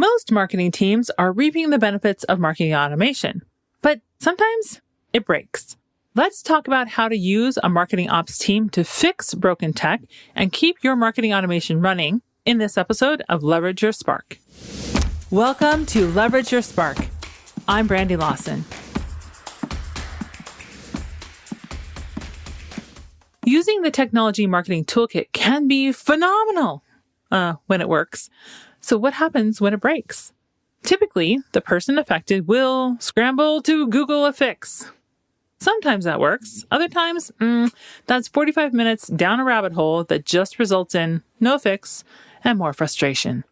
Most marketing teams are reaping the benefits of marketing automation, but sometimes it breaks. Let's talk about how to use a marketing ops team to fix broken tech and keep your marketing automation running in this episode of Leverage Your Spark. Welcome to Leverage Your Spark. I'm Brandy Lawson. Using the technology marketing toolkit can be phenomenal when it works. So what happens when it breaks? Typically, the person affected will scramble to Google a fix. Sometimes that works. Other times, that's 45 minutes down a rabbit hole that just results in no fix and more frustration.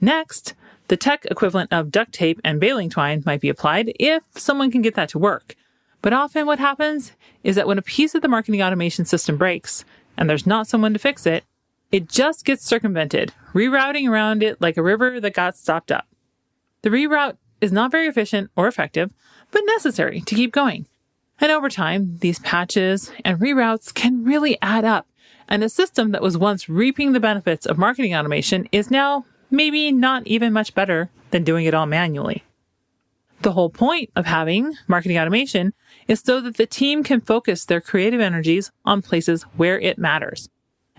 Next, the tech equivalent of duct tape and baling twine might be applied if someone can get that to work. But often what happens is that when a piece of the marketing automation system breaks and there's not someone to fix it, it just gets circumvented, rerouting around it like a river that got stopped up. The reroute is not very efficient or effective, but necessary to keep going. And over time, these patches and reroutes can really add up, and a system that was once reaping the benefits of marketing automation is now maybe not even much better than doing it all manually. The whole point of having marketing automation is so that the team can focus their creative energies on places where it matters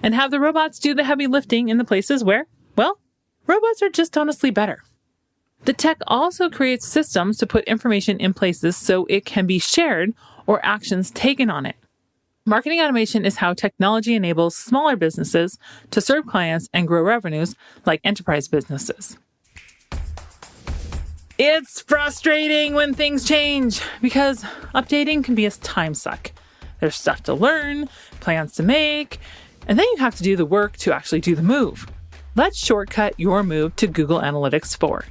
and have the robots do the heavy lifting in the places where, well, robots are just honestly better. The tech also creates systems to put information in places so it can be shared or actions taken on it. Marketing automation is how technology enables smaller businesses to serve clients and grow revenues like enterprise businesses. It's frustrating when things change because updating can be a time suck. There's stuff to learn, plans to make, and then you have to do the work to actually do the move. Let's shortcut your move to Google Analytics 4.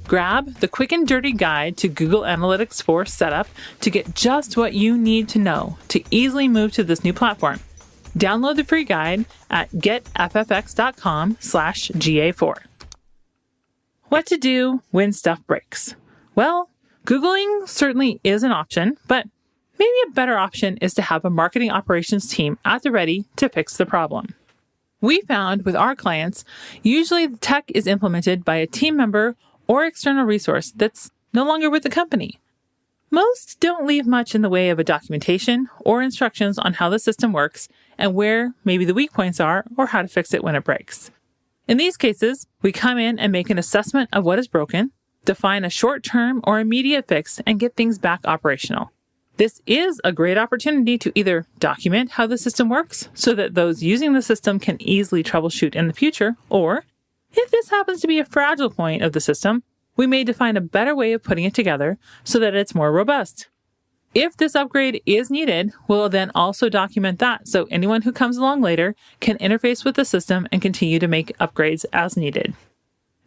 Grab the quick and dirty guide to Google Analytics 4 setup to get just what you need to know to easily move to this new platform. Download the free guide at getffx.com/GA4. What to do when stuff breaks? Well, Googling certainly is an option, but maybe a better option is to have a marketing operations team at the ready to fix the problem. We found with our clients, usually the tech is implemented by a team member or external resource that's no longer with the company. Most don't leave much in the way of a documentation or instructions on how the system works and where maybe the weak points are or how to fix it when it breaks. In these cases, we come in and make an assessment of what is broken, define a short-term or immediate fix, and get things back operational. This is a great opportunity to either document how the system works so that those using the system can easily troubleshoot in the future, or if this happens to be a fragile point of the system, we may define a better way of putting it together so that it's more robust. If this upgrade is needed, we'll then also document that so anyone who comes along later can interface with the system and continue to make upgrades as needed.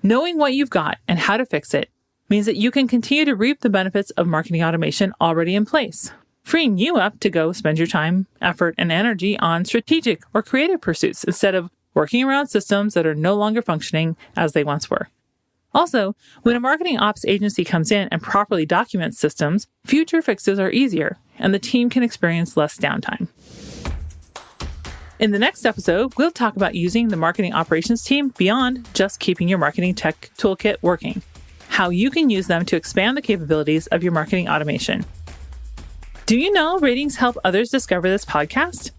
Knowing what you've got and how to fix it means that you can continue to reap the benefits of marketing automation already in place, freeing you up to go spend your time, effort, and energy on strategic or creative pursuits instead of working around systems that are no longer functioning as they once were. Also, when a marketing ops agency comes in and properly documents systems, future fixes are easier, and the team can experience less downtime. In the next episode, we'll talk about using the marketing operations team beyond just keeping your marketing tech toolkit working, how you can use them to expand the capabilities of your marketing automation. Do you know ratings help others discover this podcast?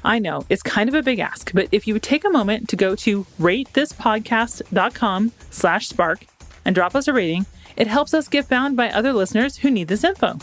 I know, it's kind of a big ask, but if you would take a moment to go to ratethispodcast.com/spark and drop us a rating, it helps us get found by other listeners who need this info.